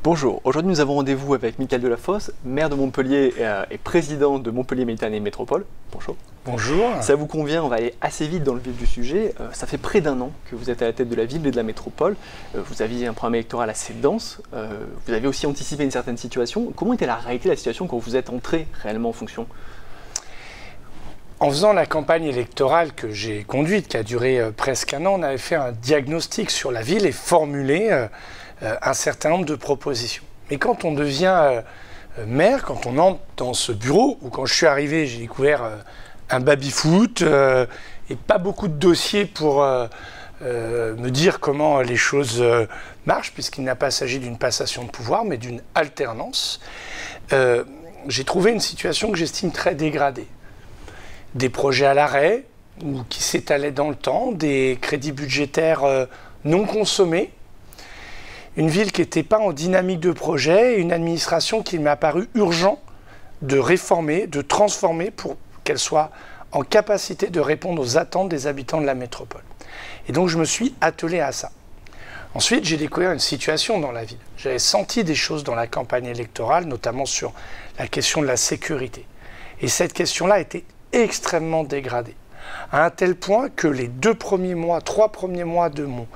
Bonjour, aujourd'hui nous avons rendez-vous avec Michael Delafosse, maire de Montpellier et président de Montpellier Méditerranée Métropole. Bonjour. Bonjour. Ça vous convient, on va aller assez vite dans le vif du sujet. Ça fait près d'un an que vous êtes à la tête de la ville et de la métropole. Vous aviez un programme électoral assez dense. Vous avez aussi anticipé une certaine situation. Comment était la réalité de la situation quand vous êtes entré réellement en fonction ? En faisant la campagne électorale que j'ai conduite, qui a duré presque un an, on avait fait un diagnostic sur la ville et formulé un certain nombre de propositions. Mais quand on devient maire, quand on entre dans ce bureau, ou quand je suis arrivé, j'ai découvert un baby-foot et pas beaucoup de dossiers pour me dire comment les choses marchent, puisqu'il n'a pas s'agi d'une passation de pouvoir, mais d'une alternance. J'ai trouvé une situation que j'estime très dégradée. Des projets à l'arrêt, ou qui s'étalaient dans le temps, des crédits budgétaires non consommés, une ville qui n'était pas en dynamique de projet, une administration qu'il m'a paru urgent de réformer, de transformer pour qu'elle soit en capacité de répondre aux attentes des habitants de la métropole. Et donc je me suis attelé à ça. Ensuite, j'ai découvert une situation dans la ville. J'avais senti des choses dans la campagne électorale, notamment sur la question de la sécurité. Et cette question-là était extrêmement dégradée, à un tel point que les 3 premiers mois de mon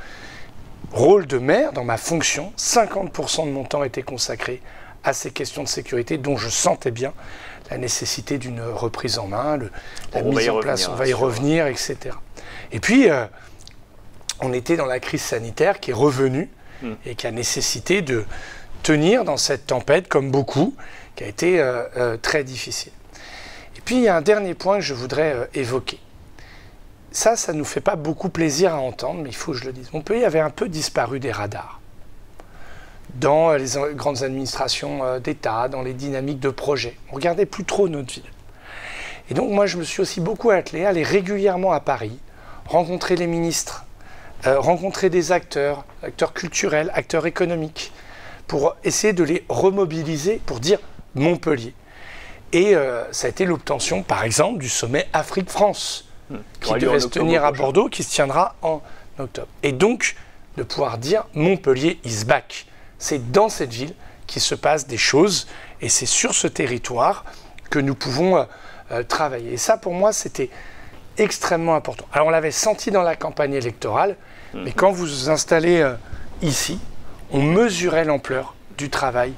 rôle de maire, dans ma fonction, 50% de mon temps était consacré à ces questions de sécurité dont je sentais bien la nécessité d'une reprise en main, la mise en place, on va y revenir, etc. Et puis, on était dans la crise sanitaire qui est revenue et qui a nécessité de tenir dans cette tempête, comme beaucoup, qui a été très difficile. Et puis, il y a un dernier point que je voudrais évoquer. Ça ne nous fait pas beaucoup plaisir à entendre, mais il faut que je le dise. Montpellier avait un peu disparu des radars. Dans les grandes administrations d'État, dans les dynamiques de projet. On ne regardait plus trop notre ville. Et donc, moi, je me suis aussi beaucoup attelé à aller régulièrement à Paris, rencontrer les ministres, rencontrer des acteurs culturels, acteurs économiques, pour essayer de les remobiliser pour dire Montpellier. Et ça a été l'obtention, par exemple, du sommet Afrique-France, qui devait se tenir à Bordeaux, qui se tiendra en octobre. Et donc, de pouvoir dire Montpellier is back. C'est dans cette ville qu'il se passe des choses, et c'est sur ce territoire que nous pouvons travailler. Et ça, pour moi, c'était extrêmement important. Alors, on l'avait senti dans la campagne électorale, mais quand vous vous installez ici, on mesurait l'ampleur du travail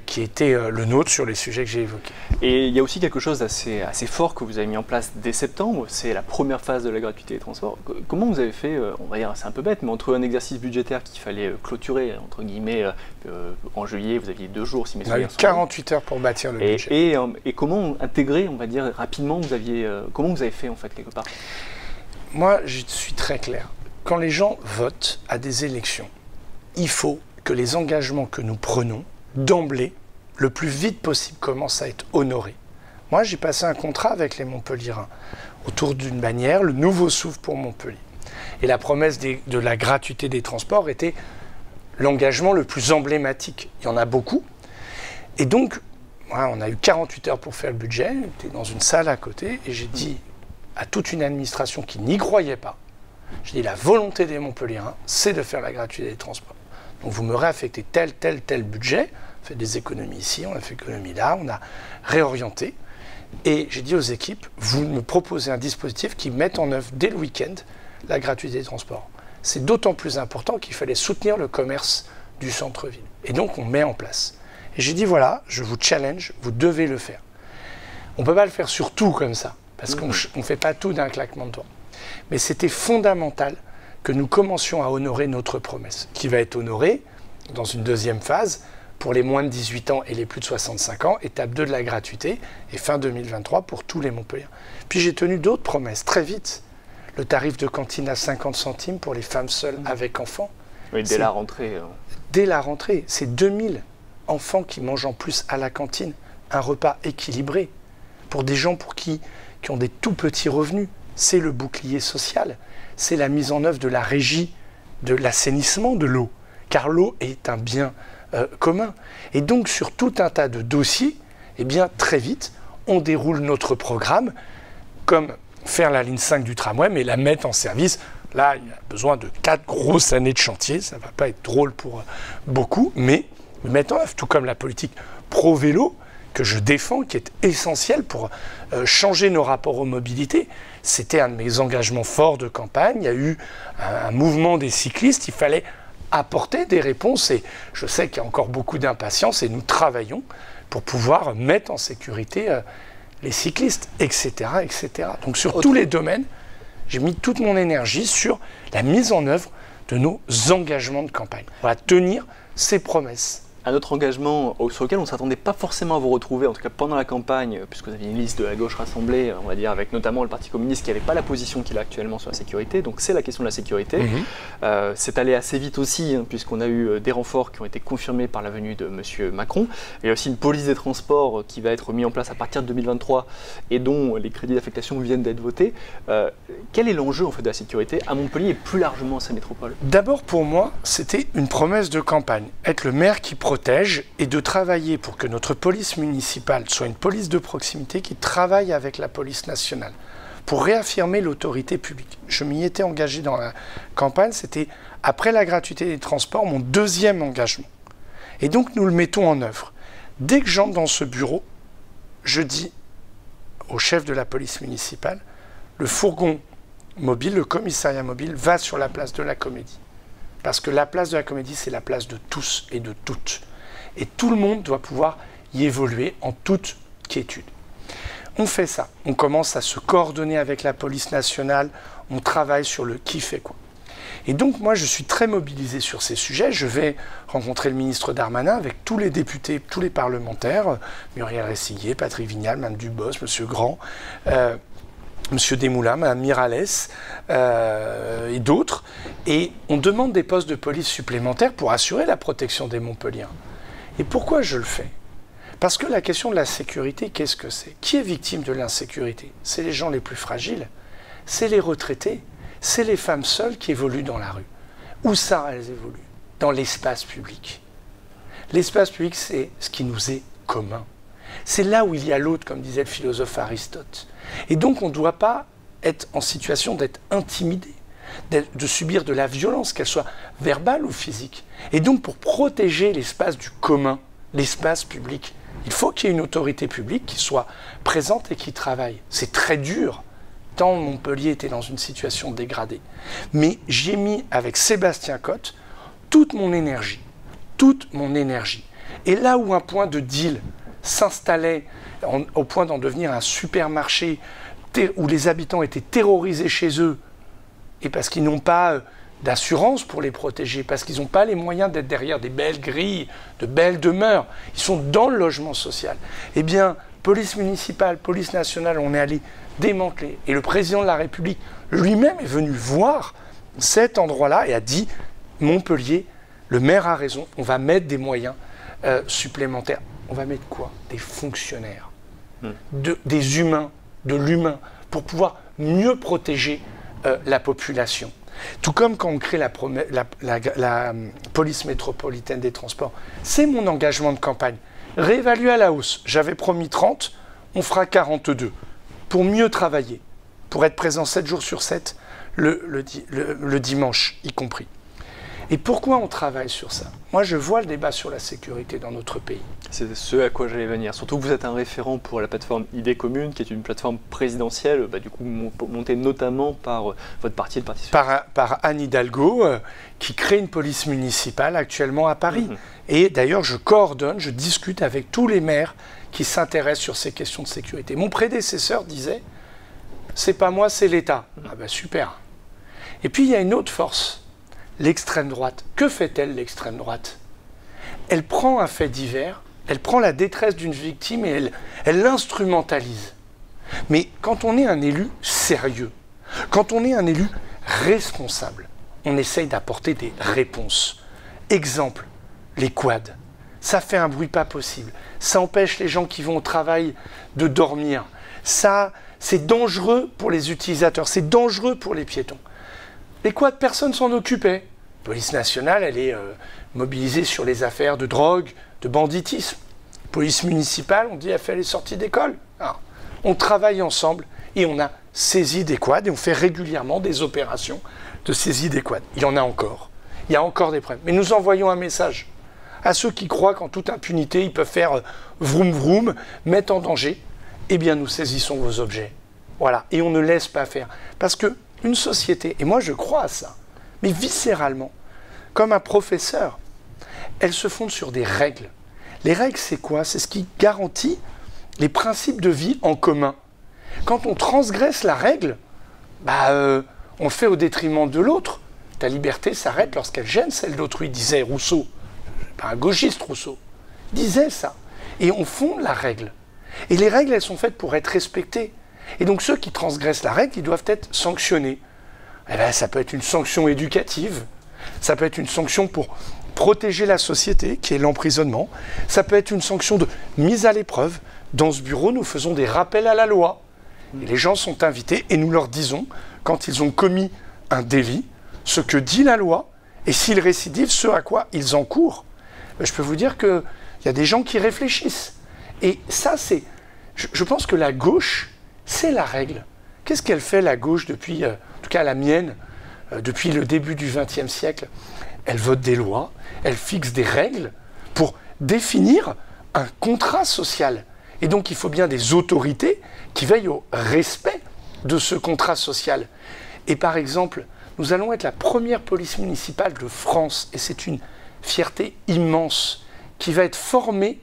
qui était le nôtre sur les sujets que j'ai évoqués. Et il y a aussi quelque chose d'assez fort que vous avez mis en place dès septembre, c'est la première phase de la gratuité des transports. Comment vous avez fait, on va dire c'est un peu bête, mais entre un exercice budgétaire qu'il fallait clôturer, entre guillemets, en juillet, vous aviez 2 jours, si mes souvenirs sont 48 heures pour bâtir le budget. Et comment intégrer, on va dire rapidement, comment vous avez fait en fait quelque part? Moi, je suis très clair. Quand les gens votent à des élections, il faut que les engagements que nous prenons d'emblée, le plus vite possible, commence à être honoré. Moi, j'ai passé un contrat avec les Montpelliérains autour d'une bannière, le nouveau souffle pour Montpellier. Et la promesse de la gratuité des transports était l'engagement le plus emblématique. Il y en a beaucoup. Et donc, on a eu 48 heures pour faire le budget, j'étais dans une salle à côté, et j'ai dit à toute une administration qui n'y croyait pas, j'ai dit la volonté des Montpelliérains, c'est de faire la gratuité des transports. Donc vous me réaffectez tel budget, on fait des économies ici, on a fait économie là, on a réorienté. Et j'ai dit aux équipes, vous me proposez un dispositif qui mette en œuvre dès le week-end la gratuité des transports. C'est d'autant plus important qu'il fallait soutenir le commerce du centre-ville. Et donc on met en place. Et j'ai dit voilà, je vous challenge, vous devez le faire. On ne peut pas le faire sur tout comme ça, parce qu'on ne fait pas tout d'un claquement de doigts. Mais c'était fondamental que nous commencions à honorer notre promesse, qui va être honorée dans une deuxième phase pour les moins de 18 ans et les plus de 65 ans, étape 2 de la gratuité, et fin 2023 pour tous les Montpelliérains. Puis j'ai tenu d'autres promesses, très vite. Le tarif de cantine à 50 centimes pour les femmes seules avec enfants. Oui, dès la rentrée. Dès la rentrée, c'est 2000 enfants qui mangent en plus à la cantine. Un repas équilibré pour des gens qui ont des tout petits revenus. C'est le bouclier social. C'est la mise en œuvre de la régie de l'assainissement de l'eau, car l'eau est un bien commun. Et donc, sur tout un tas de dossiers, eh bien, très vite, on déroule notre programme, comme faire la ligne 5 du tramway, mais la mettre en service. Là, il y a besoin de 4 grosses années de chantier, ça ne va pas être drôle pour beaucoup, mais mettre en œuvre, tout comme la politique pro-vélo que je défends, qui est essentielle pour changer nos rapports aux mobilités. C'était un de mes engagements forts de campagne. Il y a eu un mouvement des cyclistes, il fallait apporter des réponses et je sais qu'il y a encore beaucoup d'impatience et nous travaillons pour pouvoir mettre en sécurité les cyclistes, etc., etc. Donc sur tous les domaines, j'ai mis toute mon énergie sur la mise en œuvre de nos engagements de campagne. On va tenir ces promesses. Un autre engagement sur lequel on ne s'attendait pas forcément à vous retrouver, en tout cas pendant la campagne, puisque vous aviez une liste de la gauche rassemblée, on va dire, avec notamment le Parti communiste qui n'avait pas la position qu'il a actuellement sur la sécurité, donc c'est la question de la sécurité. C'est allé assez vite aussi, hein, puisqu'on a eu des renforts qui ont été confirmés par la venue de M. Macron. Il y a aussi une police des transports qui va être mise en place à partir de 2023 et dont les crédits d'affectation viennent d'être votés. Quel est l'enjeu en fait, de la sécurité à Montpellier et plus largement à sa métropole? D'abord pour moi, c'était une promesse de campagne, être le maire qui protège et de travailler pour que notre police municipale soit une police de proximité qui travaille avec la police nationale pour réaffirmer l'autorité publique. Je m'y étais engagé dans la campagne, c'était après la gratuité des transports mon deuxième engagement. Et donc nous le mettons en œuvre. Dès que j'entre dans ce bureau, je dis au chef de la police municipale, le fourgon mobile, le commissariat mobile va sur la place de la Comédie. Parce que la place de la Comédie, c'est la place de tous et de toutes. Et tout le monde doit pouvoir y évoluer en toute quiétude. On fait ça. On commence à se coordonner avec la police nationale. On travaille sur le qui fait quoi. Et donc, moi, je suis très mobilisé sur ces sujets. Je vais rencontrer le ministre Darmanin avec tous les députés, tous les parlementaires, Muriel Ressiguier, Patrick Vignal, Mme Dubos, M. Grand, M. Desmoulins, Mme Miralles et d'autres. Et on demande des postes de police supplémentaires pour assurer la protection des Montpelliérains. Et pourquoi je le fais? Parce que la question de la sécurité, qu'est-ce que c'est? Qui est victime de l'insécurité? C'est les gens les plus fragiles, c'est les retraités, c'est les femmes seules qui évoluent dans la rue. Où ça, elles évoluent? Dans l'espace public. L'espace public, c'est ce qui nous est commun. C'est là où il y a l'autre, comme disait le philosophe Aristote. Et donc, on ne doit pas être en situation d'être intimidé, de subir de la violence, qu'elle soit verbale ou physique. Et donc, pour protéger l'espace du commun, l'espace public, il faut qu'il y ait une autorité publique qui soit présente et qui travaille. C'est très dur, tant Montpellier était dans une situation dégradée. Mais j'y ai mis, avec Sébastien Cotte, toute mon énergie. Toute mon énergie. Et là où un point de deal s'installait au point d'en devenir un supermarché où les habitants étaient terrorisés chez eux, et parce qu'ils n'ont pas d'assurance pour les protéger, parce qu'ils n'ont pas les moyens d'être derrière des belles grilles, de belles demeures, ils sont dans le logement social. Eh bien, police municipale, police nationale, on est allé démanteler. Et le président de la République lui-même est venu voir cet endroit-là et a dit, Montpellier, le maire a raison, on va mettre des moyens supplémentaires. On va mettre quoi? Des fonctionnaires, des humains, de l'humain, pour pouvoir mieux protéger la population. Tout comme quand on crée la police métropolitaine des transports. C'est mon engagement de campagne. Réévaluer à la hausse. J'avais promis 30, on fera 42. Pour mieux travailler, pour être présent 7 jours sur 7, le dimanche y compris. Et pourquoi on travaille sur ça? Moi, je vois le débat sur la sécurité dans notre pays. C'est ce à quoi j'allais venir. Surtout que vous êtes un référent pour la plateforme Idées communes, qui est une plateforme présidentielle, du coup montée notamment par votre parti, le Parti socialiste. Par Anne Hidalgo, qui crée une police municipale actuellement à Paris. Et d'ailleurs, je coordonne, je discute avec tous les maires qui s'intéressent sur ces questions de sécurité. Mon prédécesseur disait, c'est pas moi, c'est l'État. Ah ben super. Et puis il y a une autre force. L'extrême droite. Que fait-elle, l'extrême droite? Elle prend un fait divers, elle prend la détresse d'une victime et elle l'instrumentalise. Mais quand on est un élu sérieux, quand on est un élu responsable, on essaye d'apporter des réponses. Exemple, les quads. Ça fait un bruit pas possible. Ça empêche les gens qui vont au travail de dormir. Ça, c'est dangereux pour les utilisateurs, c'est dangereux pour les piétons. Les quads, personne s'en occupait. La police nationale, elle est mobilisée sur les affaires de drogue, de banditisme. La police municipale, on dit, elle fait les sorties d'école. On travaille ensemble et on a saisi des quads et on fait régulièrement des opérations de saisie des quads. Il y en a encore. Il y a encore des problèmes. Mais nous envoyons un message À ceux qui croient qu'en toute impunité, ils peuvent faire vroom vroom, mettre en danger, eh bien nous saisissons vos objets. Voilà, et on ne laisse pas faire. Parce qu'une société, et moi je crois à ça, mais viscéralement, comme un professeur, elle se fonde sur des règles. Les règles, c'est quoi? C'est ce qui garantit les principes de vie en commun. Quand on transgresse la règle, on le fait au détriment de l'autre. Ta liberté s'arrête lorsqu'elle gêne celle d'autrui, disait Rousseau. Pas un gauchiste, Rousseau. Disait ça. Et on fonde la règle. Et les règles, elles sont faites pour être respectées. Et donc ceux qui transgressent la règle, ils doivent être sanctionnés. Eh bien, ça peut être une sanction éducative, ça peut être une sanction pour protéger la société, qui est l'emprisonnement, ça peut être une sanction de mise à l'épreuve. Dans ce bureau, nous faisons des rappels à la loi. Et les gens sont invités et nous leur disons, quand ils ont commis un délit, ce que dit la loi, et s'ils récidivent, ce à quoi ils encourent. Je peux vous dire qu'il y a des gens qui réfléchissent. Et ça, c'est... Je pense que la gauche, c'est la règle. Qu'est-ce qu'elle fait, la gauche, depuis, en tout cas la mienne, depuis le début du XXe siècle? Elle vote des lois, elle fixe des règles pour définir un contrat social. Et donc, il faut bien des autorités qui veillent au respect de ce contrat social. Et par exemple, nous allons être la première police municipale de France, et c'est une fierté immense, qui va être formée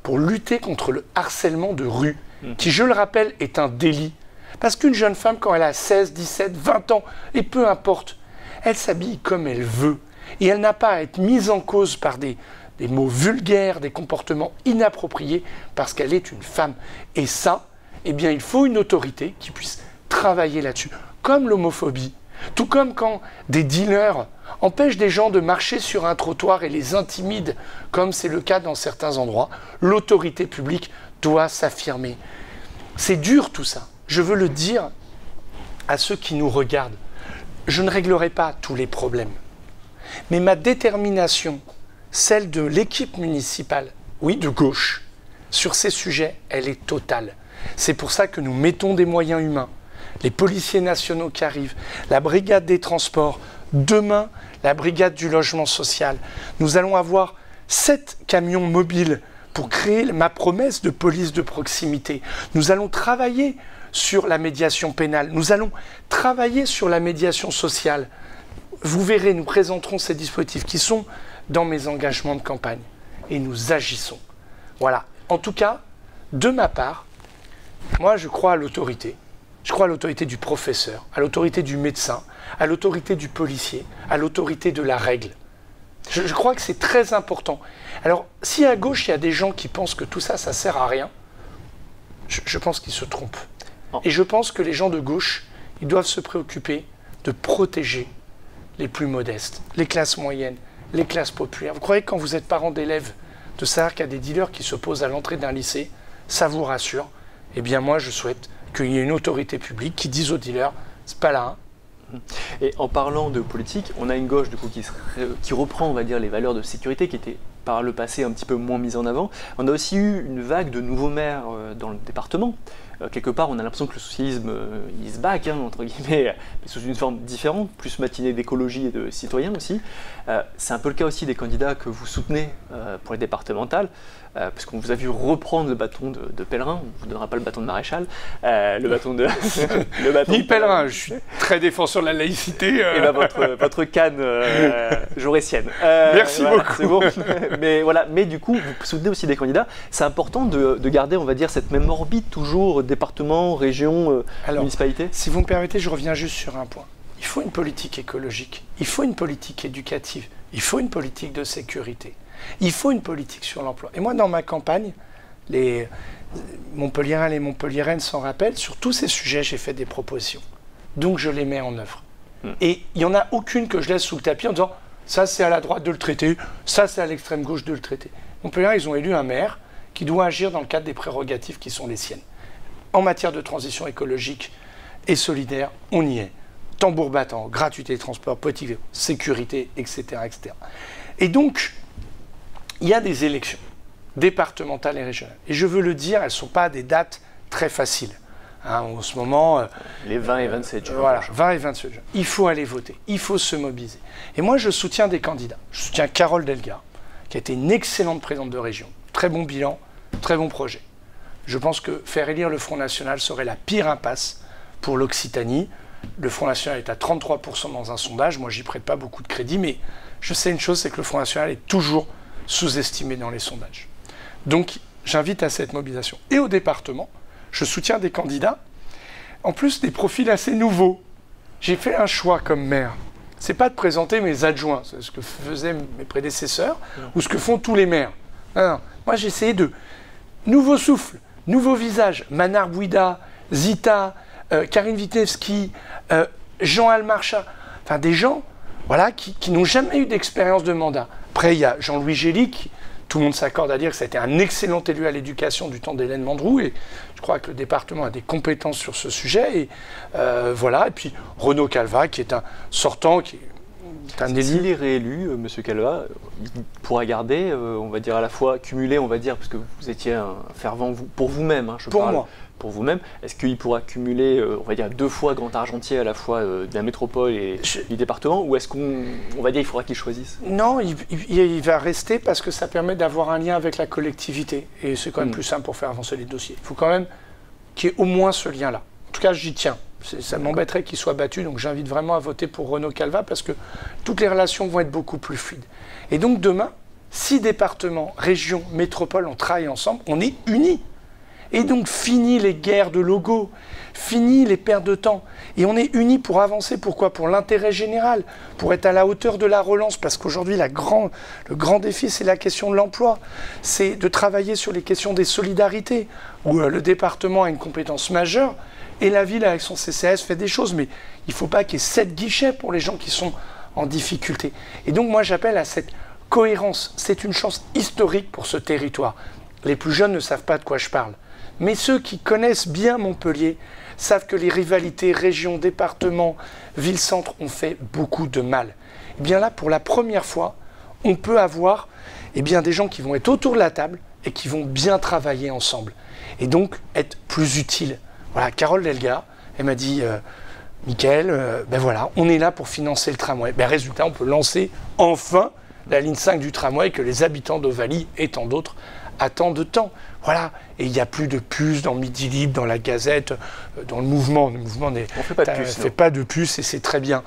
pour lutter contre le harcèlement de rue, qui, je le rappelle, est un délit. Parce qu'une jeune femme, quand elle a 16, 17, 20 ans, et peu importe, elle s'habille comme elle veut. Et elle n'a pas à être mise en cause par des mots vulgaires, des comportements inappropriés, parce qu'elle est une femme. Et ça, eh bien, il faut une autorité qui puisse travailler là-dessus. Comme l'homophobie. Tout comme quand des dealers empêchent des gens de marcher sur un trottoir et les intimident, comme c'est le cas dans certains endroits, l'autorité publique doit s'affirmer. C'est dur tout ça. Je veux le dire à ceux qui nous regardent. Je ne réglerai pas tous les problèmes. Mais ma détermination, celle de l'équipe municipale, oui, de gauche, sur ces sujets, elle est totale. C'est pour ça que nous mettons des moyens humains. Les policiers nationaux qui arrivent, la brigade des transports, demain, la brigade du logement social. Nous allons avoir 7 camions mobiles pour créer ma promesse de police de proximité. Nous allons travailler sur la médiation pénale. Nous allons travailler sur la médiation sociale. Vous verrez, nous présenterons ces dispositifs qui sont dans mes engagements de campagne. Et nous agissons. Voilà. En tout cas, de ma part, moi je crois à l'autorité. Je crois à l'autorité du professeur, à l'autorité du médecin, à l'autorité du policier, à l'autorité de la règle. Je crois que c'est très important. Alors, si à gauche, il y a des gens qui pensent que tout ça, ça ne sert à rien, je pense qu'ils se trompent. Et je pense que les gens de gauche, ils doivent se préoccuper de protéger les plus modestes, les classes moyennes, les classes populaires. Vous croyez que quand vous êtes parent d'élèves, de savoir qu'il y a des dealers qui se posent à l'entrée d'un lycée, ça vous rassure? Eh bien moi, je souhaite qu'il y ait une autorité publique qui dise aux dealers, c'est pas là. Et en parlant de politique, on a une gauche du coup qui reprend, on va dire, les valeurs de sécurité qui étaient par le passé un petit peu moins mises en avant. On a aussi eu une vague de nouveaux maires dans le département. Quelque part, on a l'impression que le socialisme is back, entre guillemets, mais sous une forme différente, plus matinée d'écologie et de citoyens aussi. C'est un peu le cas aussi des candidats que vous soutenez pour les départementales, parce qu'on vous a vu reprendre le bâton de pèlerin. On ne vous donnera pas le bâton de maréchal, le bâton de... Ni pèlerin, je suis très défenseur de la laïcité. Et ben votre canne jaurétienne. Merci voilà, beaucoup. C'est bon. Mais du coup, vous soutenez aussi des candidats. C'est important de garder, on va dire, cette même orbite toujours, département, région, municipalité. Si vous me permettez, je reviens juste sur un point. Il faut une politique écologique, il faut une politique éducative, il faut une politique de sécurité, il faut une politique sur l'emploi. Et moi, dans ma campagne, les Montpelliérains et les Montpelliéraines s'en rappellent, sur tous ces sujets, j'ai fait des propositions. Donc, je les mets en œuvre. Et il n'y en a aucune que je laisse sous le tapis en disant « ça, c'est à la droite de le traiter, ça, c'est à l'extrême gauche de le traiter ». Montpelliérains, ils ont élu un maire qui doit agir dans le cadre des prérogatives qui sont les siennes. En matière de transition écologique et solidaire, on y est. Tambour battant, gratuité des transports, politique, sécurité, etc., etc. Et donc, il y a des élections départementales et régionales. Et je veux le dire, elles ne sont pas des dates très faciles. En ce moment... les 20 et 27 juin. Voilà, 20 et 27 juin. Il faut aller voter, il faut se mobiliser. Et moi, je soutiens des candidats. Je soutiens Carole Delga, qui a été une excellente présidente de région. Très bon bilan, très bon projet. Je pense que faire élire le Front National serait la pire impasse pour l'Occitanie. Le Front National est à 33% dans un sondage. Moi, j'y prête pas beaucoup de crédit, mais je sais une chose, c'est que le Front National est toujours sous-estimé dans les sondages. Donc, j'invite à cette mobilisation. Et au département, je soutiens des candidats, en plus des profils assez nouveaux. J'ai fait un choix comme maire. C'est pas de présenter mes adjoints, c'est ce que faisaient mes prédécesseurs, ou ce que font tous les maires. Non. Moi, j'ai essayé de nouveau souffle, nouveau visage. Manar Bouida, Zita, Karine Witewski, Jean Almarcha, enfin des gens voilà, qui n'ont jamais eu d'expérience de mandat. Après, il y a Jean-Louis Gély, tout le monde s'accorde à dire que ça a été un excellent élu à l'éducation du temps d'Hélène Mandroux, et je crois que le département a des compétences sur ce sujet. Et voilà. Et puis Renaud Calva, qui est un sortant, qui est un élu. S'il est réélu, M. Calva, il pourra garder, on va dire à la fois cumuler, on va dire, parce que vous étiez un fervent pour vous-même, hein, pour moi. Pour vous-même, est-ce qu'il pourra cumuler, on va dire, 2 fois Grand Argentier à la fois de la métropole et du département, ou est-ce qu'on va dire il faudra qu'il choisisse? Non, il va rester parce que ça permet d'avoir un lien avec la collectivité, et c'est quand même plus simple pour faire avancer les dossiers. Il faut quand même qu'il y ait au moins ce lien-là. En tout cas, j'y tiens. Ça m'embêterait qu'il soit battu, donc j'invite vraiment à voter pour Renaud Calva parce que toutes les relations vont être beaucoup plus fluides. Et donc demain, si départements, régions, métropoles, on travaille ensemble, on est unis. Et donc, fini les guerres de logos, fini les pertes de temps. Et on est unis pour avancer. Pourquoi? Pour l'intérêt général, pour être à la hauteur de la relance. Parce qu'aujourd'hui, le grand défi, c'est la question de l'emploi. C'est de travailler sur les questions des solidarités, où le département a une compétence majeure, et la ville, avec son CCAS, fait des choses. Mais il ne faut pas qu'il y ait 7 guichets pour les gens qui sont en difficulté. Et donc, moi, j'appelle à cette cohérence. C'est une chance historique pour ce territoire. Les plus jeunes ne savent pas de quoi je parle. Mais ceux qui connaissent bien Montpellier savent que les rivalités région, département, ville-centre ont fait beaucoup de mal. Et bien là, pour la première fois, on peut avoir des gens qui vont être autour de la table et qui vont bien travailler ensemble. Et donc, être plus utiles. Voilà, Carole Delga, elle m'a dit, Mickaël, voilà, on est là pour financer le tramway. Résultat, on peut lancer enfin la ligne 5 du tramway que les habitants d'Ovalie et tant d'autres attendent de temps. Voilà, et il n'y a plus de puces dans Midi Libre, dans la Gazette, dans le mouvement. Le mouvement ne fait pas de puces et c'est très bien.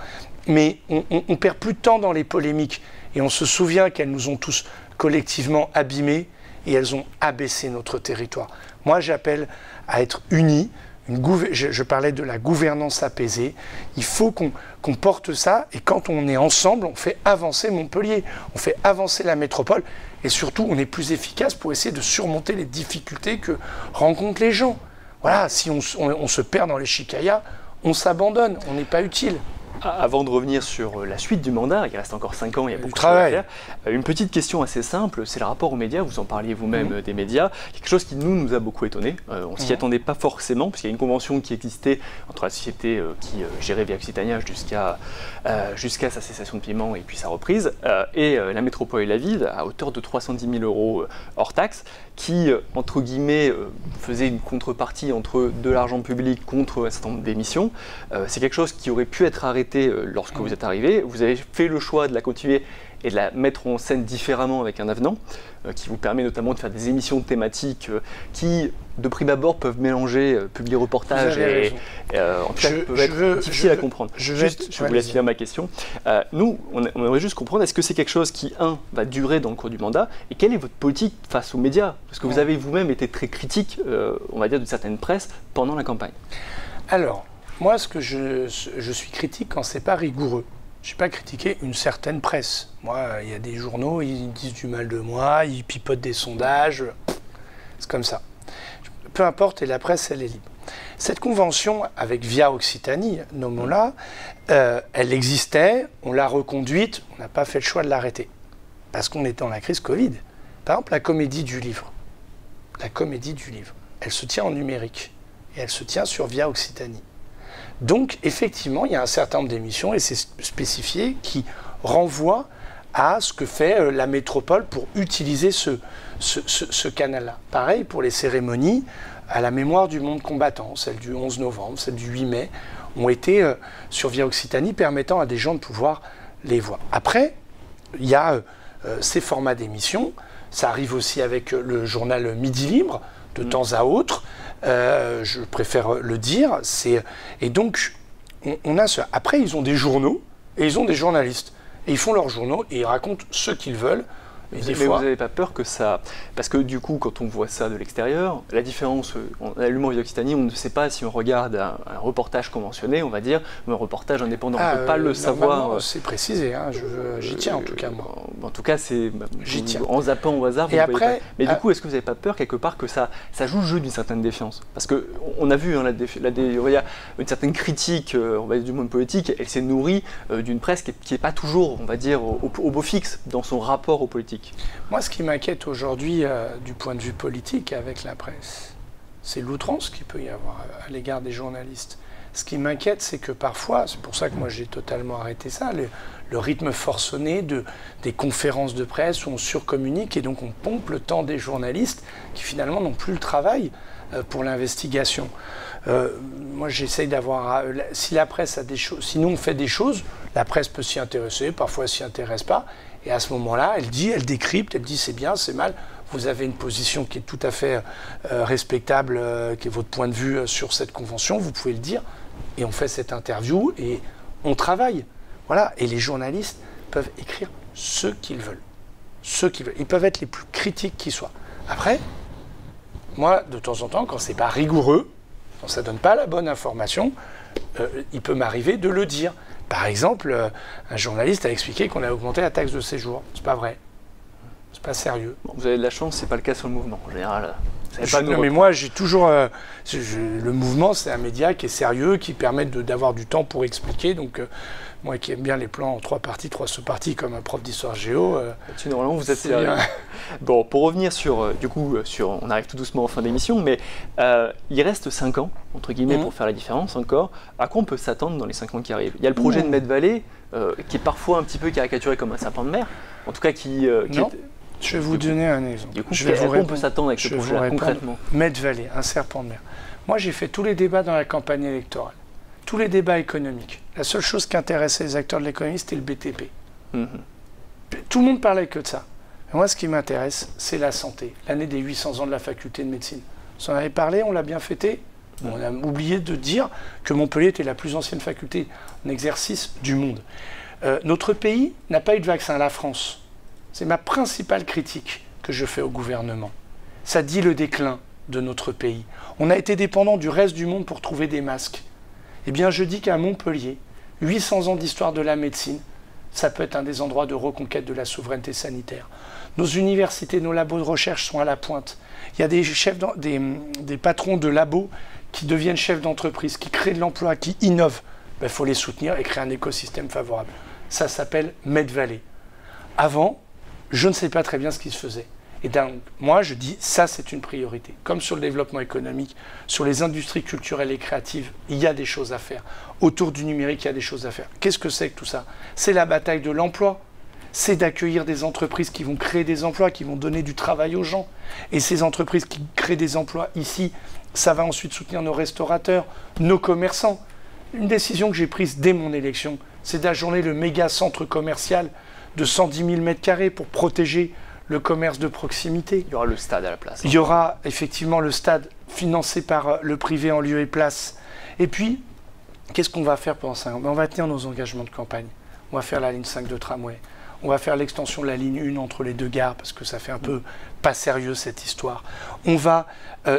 Mais on perd plus de temps dans les polémiques. Et on se souvient qu'elles nous ont tous collectivement abîmés et elles ont abaissé notre territoire. Moi, j'appelle à être unis. Je parlais de la gouvernance apaisée. Il faut qu'on porte ça. Et quand on est ensemble, on fait avancer Montpellier. On fait avancer la métropole. Et surtout, on est plus efficace pour essayer de surmonter les difficultés que rencontrent les gens. Voilà, si on se perd dans les chicayas, on s'abandonne, on n'est pas utile. Avant de revenir sur la suite du mandat, il reste encore 5 ans, il y a beaucoup de travail à faire. Une petite question assez simple, c'est le rapport aux médias. Vous en parliez vous-même des médias. Quelque chose qui nous a beaucoup étonné. On ne s'y attendait pas forcément, parce qu'il y a une convention qui existait entre la société qui gérait Via Occitania jusqu'à sa cessation de paiement et puis sa reprise, et la métropole et la ville, à hauteur de 310 000 € hors taxe, qui, entre guillemets, faisait une contrepartie entre de l'argent public contre un certain nombre d'émissions. C'est quelque chose qui aurait pu être arrêté lorsque vous êtes arrivé. Vous avez fait le choix de la continuer et de la mettre en scène différemment avec un avenant qui vous permet notamment de faire des émissions thématiques qui, de prime abord, peuvent mélanger publi-reportage et en tout cas peuvent être difficiles à comprendre. Je vous laisse finir ma question. Nous, on aimerait juste comprendre, est-ce que c'est quelque chose qui, va durer dans le cours du mandat, et quelle est votre politique face aux médias? Parce que vous avez vous-même été très critique, on va dire, d'une certaine presse pendant la campagne. Alors, moi, je suis critique quand c'est pas rigoureux. Je n'ai pas critiqué une certaine presse. Moi, il y a des journaux, ils disent du mal de moi, ils pipotent des sondages. C'est comme ça. Peu importe, et la presse, elle est libre. Cette convention avec Via Occitanie, nommons-la, elle existait, on l'a reconduite, on n'a pas fait le choix de l'arrêter. Parce qu'on était dans la crise Covid. Par exemple, la comédie du livre. La comédie du livre. Elle se tient en numérique. Et elle se tient sur Via Occitanie. Donc, effectivement, il y a un certain nombre d'émissions, et c'est spécifié, qui renvoient à ce que fait la métropole pour utiliser ce canal-là. Pareil pour les cérémonies à la mémoire du monde combattant, celle du 11 novembre, celle du 8 mai, ont été sur Via Occitanie, permettant à des gens de pouvoir les voir. Après, il y a ces formats d'émissions. Ça arrive aussi avec le journal Midi Libre, de temps à autre. Je préfère le dire. Et donc, on a après, ils ont des journaux et ils ont des journalistes. Et ils font leurs journaux et ils racontent ce qu'ils veulent. Mais vous n'avez pas peur que ça... Parce que du coup, quand on voit ça de l'extérieur, la différence, en allumant Vidéo-Occitanie, on ne sait pas si on regarde un reportage conventionné, on va dire, ou un reportage indépendant. On ne peut pas le savoir. C'est précisé, hein, j'y tiens en tout cas, moi. En tout cas, j'y tiens. En zappant au hasard, vous et ne après, pas. Mais du coup, est-ce que vous n'avez pas peur quelque part que ça joue le jeu d'une certaine défiance? Parce qu'on a vu, hein, il y a une certaine critique, on va dire, du monde politique, elle s'est nourrie d'une presse qui n'est pas toujours, on va dire, au beau fixe dans son rapport aux politiques. Moi, ce qui m'inquiète aujourd'hui du point de vue politique avec la presse, c'est l'outrance qu'il peut y avoir à l'égard des journalistes. Ce qui m'inquiète, c'est que parfois, c'est pour ça que moi j'ai totalement arrêté ça, le rythme forcené des conférences de presse où on surcommunique et donc on pompe le temps des journalistes qui finalement n'ont plus le travail pour l'investigation. Moi j'essaye d'avoir... Si la presse a des choses... Si nous on fait des choses, la presse peut s'y intéresser, parfois elle s'y intéresse pas. Et à ce moment-là, elle décrypte, elle dit c'est bien, c'est mal. Vous avez une position qui est tout à fait respectable, qui est votre point de vue sur cette convention, vous pouvez le dire. Et on fait cette interview et on travaille. Voilà. Et les journalistes peuvent écrire ce qu'ils veulent. Ce qu'ils veulent. Ils peuvent être les plus critiques qui soient. Après, moi, de temps en temps, quand c'est pas rigoureux, quand ça donne pas la bonne information, il peut m'arriver de le dire. Par exemple, un journaliste a expliqué qu'on a augmenté la taxe de séjour. C'est pas vrai. C'est pas sérieux. Bon, vous avez de la chance, c'est pas le cas sur le mouvement. En général, non, mais moi, j'ai toujours... le mouvement, c'est un média qui est sérieux, qui permet d'avoir du temps pour expliquer. Donc, moi qui aime bien les plans en 3 parties, 3 sous-parties, comme un prof d'histoire géo... normalement, vous êtes sérieux. Bon, pour revenir on arrive tout doucement en fin d'émission, mais il reste 5 ans, entre guillemets, pour faire la différence encore. À quoi on peut s'attendre dans les 5 ans qui arrivent? Il y a le projet de Med Valley, qui est parfois un petit peu caricaturé comme un sapin de mer, en tout cas qui Je vais vous donner un exemple. Du coup, à quoi on peut s'attendre avec ce projet-là concrètement? Med Valley, un serpent de mer. Moi, j'ai fait tous les débats dans la campagne électorale, tous les débats économiques. La seule chose qui intéressait les acteurs de l'économie, c'était le BTP. Tout le monde parlait que de ça. Et moi, ce qui m'intéresse, c'est la santé. L'année des 800 ans de la faculté de médecine. Vous en avez parlé, on l'a bien fêté. On a oublié de dire que Montpellier était la plus ancienne faculté en exercice du monde. Notre pays n'a pas eu de vaccin, la France. C'est ma principale critique que je fais au gouvernement. Ça dit le déclin de notre pays. On a été dépendant du reste du monde pour trouver des masques. Eh bien, je dis qu'à Montpellier, 800 ans d'histoire de la médecine, ça peut être un des endroits de reconquête de la souveraineté sanitaire. Nos universités, nos labos de recherche sont à la pointe. Il y a des patrons de labos qui deviennent chefs d'entreprise, qui créent de l'emploi, qui innovent. Il faut les soutenir et créer un écosystème favorable. Ça s'appelle Med Valley. Avant, je ne sais pas très bien ce qui se faisait. Et donc, moi, je dis, ça, c'est une priorité. Comme sur le développement économique, sur les industries culturelles et créatives, il y a des choses à faire. Autour du numérique, il y a des choses à faire. Qu'est-ce que c'est que tout ça? C'est la bataille de l'emploi. C'est d'accueillir des entreprises qui vont créer des emplois, qui vont donner du travail aux gens. Et ces entreprises qui créent des emplois ici, ça va ensuite soutenir nos restaurateurs, nos commerçants. Une décision que j'ai prise dès mon élection, c'est d'ajourner le méga centre commercial de 110 000 m² pour protéger le commerce de proximité. Il y aura le stade à la place. Il y aura effectivement le stade financé par le privé en lieu et place. Et puis, qu'est-ce qu'on va faire pendant 5 ans? On va tenir nos engagements de campagne. On va faire la ligne 5 de tramway. On va faire l'extension de la ligne 1 entre les 2 gares, parce que ça fait un peu pas sérieux cette histoire. On va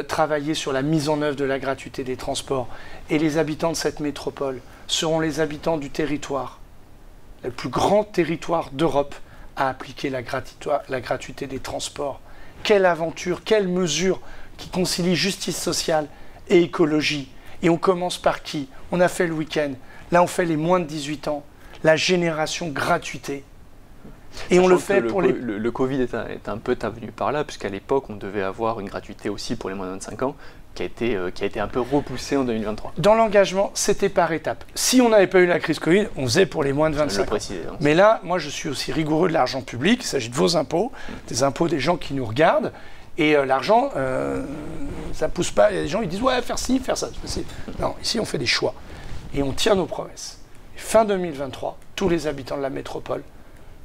travailler sur la mise en œuvre de la gratuité des transports. Et les habitants de cette métropole seront les habitants du territoire, le plus grand territoire d'Europe, à appliquer la gratuité des transports. Quelle aventure, quelle mesure qui concilie justice sociale et écologie. Et on commence par qui? On a fait le week-end. Là, on fait les moins de 18 ans. La génération gratuité. Et on le fait pour les... Le Covid est un peu venu par là, puisqu'à l'époque, on devait avoir une gratuité aussi pour les moins de 25 ans, qui a été un peu repoussée en 2023. Dans l'engagement, c'était par étapes. Si on n'avait pas eu la crise Covid, on faisait pour les moins de 25 ans. Mais là, moi, je suis aussi rigoureux de l'argent public. Il s'agit de vos impôts, des impôts des gens qui nous regardent. Et l'argent, ça ne pousse pas. Il y a des gens qui disent « ouais, faire ci, faire ça ». Non, ici, on fait des choix. Et on tient nos promesses. Et fin 2023, tous les habitants de la métropole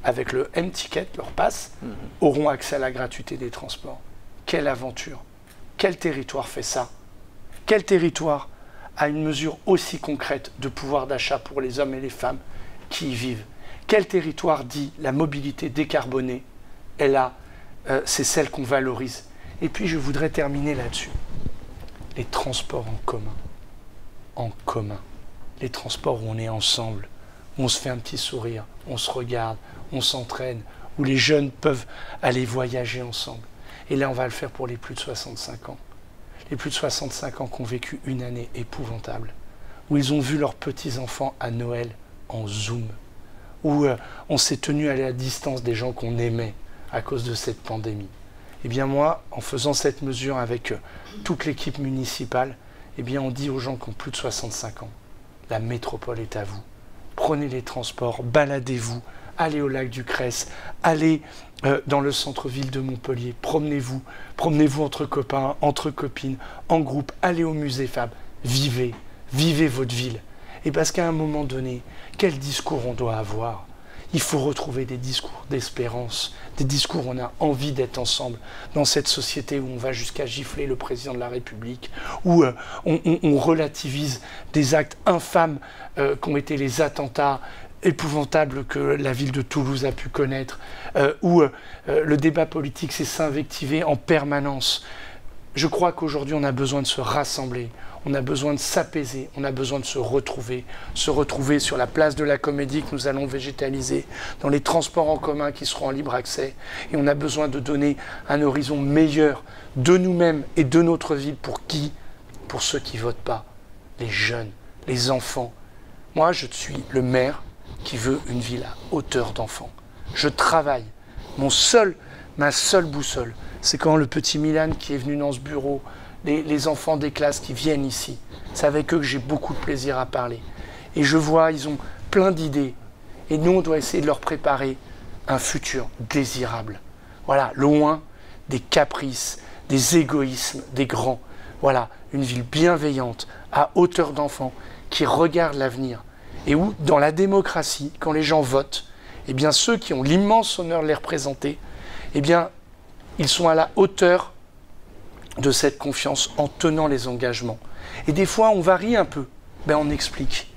avec le M-Ticket, leur passe, auront accès à la gratuité des transports. Quelle aventure! Quel territoire fait ça? Quel territoire a une mesure aussi concrète de pouvoir d'achat pour les hommes et les femmes qui y vivent? Quel territoire dit la mobilité décarbonée? Et là, c'est celle qu'on valorise. Et puis je voudrais terminer là-dessus. Les transports en commun. En commun. Les transports où on est ensemble, où on se fait un petit sourire, on se regarde, on s'entraîne, où les jeunes peuvent aller voyager ensemble. Et là, on va le faire pour les plus de 65 ans. Les plus de 65 ans qui ont vécu une année épouvantable, où ils ont vu leurs petits-enfants à Noël en Zoom, où on s'est tenu à la distance des gens qu'on aimait à cause de cette pandémie. Eh bien moi, en faisant cette mesure avec toute l'équipe municipale, eh bien on dit aux gens qui ont plus de 65 ans, la métropole est à vous. Prenez les transports, baladez-vous, allez au lac du Cresse, allez dans le centre-ville de Montpellier, promenez-vous entre copains, entre copines, en groupe, allez au musée Fab, vivez votre ville. Et parce qu'à un moment donné, quel discours on doit avoir? Il faut retrouver des discours d'espérance, des discours où on a envie d'être ensemble dans cette société où on va jusqu'à gifler le président de la République, où on relativise des actes infâmes qu'ont été les attentats épouvantables que la ville de Toulouse a pu connaître, où le débat politique s'est s'invectiver en permanence. Je crois qu'aujourd'hui on a besoin de se rassembler, on a besoin de s'apaiser, on a besoin de se retrouver sur la place de la Comédie que nous allons végétaliser, dans les transports en commun qui seront en libre accès, et on a besoin de donner un horizon meilleur de nous-mêmes et de notre ville. Pour qui? Pour ceux qui ne votent pas, les jeunes, les enfants. Moi, je suis le maire qui veut une ville à hauteur d'enfant. Je travaille. Ma seule boussole, c'est quand le petit Milan qui est venu dans ce bureau, les enfants des classes qui viennent ici. C'est avec eux que j'ai beaucoup de plaisir à parler. Et je vois, ils ont plein d'idées. Et nous, on doit essayer de leur préparer un futur désirable. Voilà, loin des caprices, des égoïsmes des grands. Voilà, une ville bienveillante, à hauteur d'enfant, qui regarde l'avenir. Et où, dans la démocratie, quand les gens votent, eh bien, ceux qui ont l'immense honneur de les représenter, eh bien, ils sont à la hauteur de cette confiance en tenant les engagements. Et des fois, on varie un peu, ben on explique.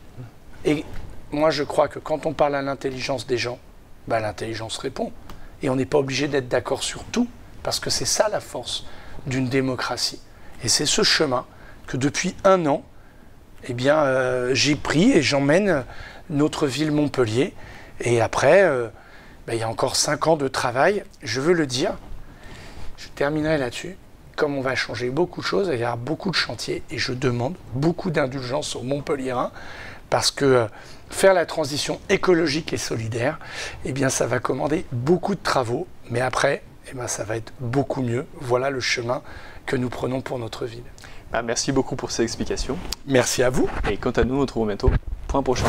Et moi, je crois que quand on parle à l'intelligence des gens, ben l'intelligence répond. Et on n'est pas obligé d'être d'accord sur tout, parce que c'est ça la force d'une démocratie. Et c'est ce chemin que depuis 1 an, eh bien, j'ai pris et j'emmène notre ville Montpellier. Et après, il y a encore 5 ans de travail. Je veux le dire, je terminerai là-dessus. Comme on va changer beaucoup de choses, il y aura beaucoup de chantiers et je demande beaucoup d'indulgence aux Montpelliérains parce que faire la transition écologique et solidaire, eh bien, ça va commander beaucoup de travaux. Mais après, eh bien, ça va être beaucoup mieux. Voilà le chemin que nous prenons pour notre ville. Merci beaucoup pour ces explications. Merci à vous. Et quant à nous, on se retrouve bientôt pour un prochain.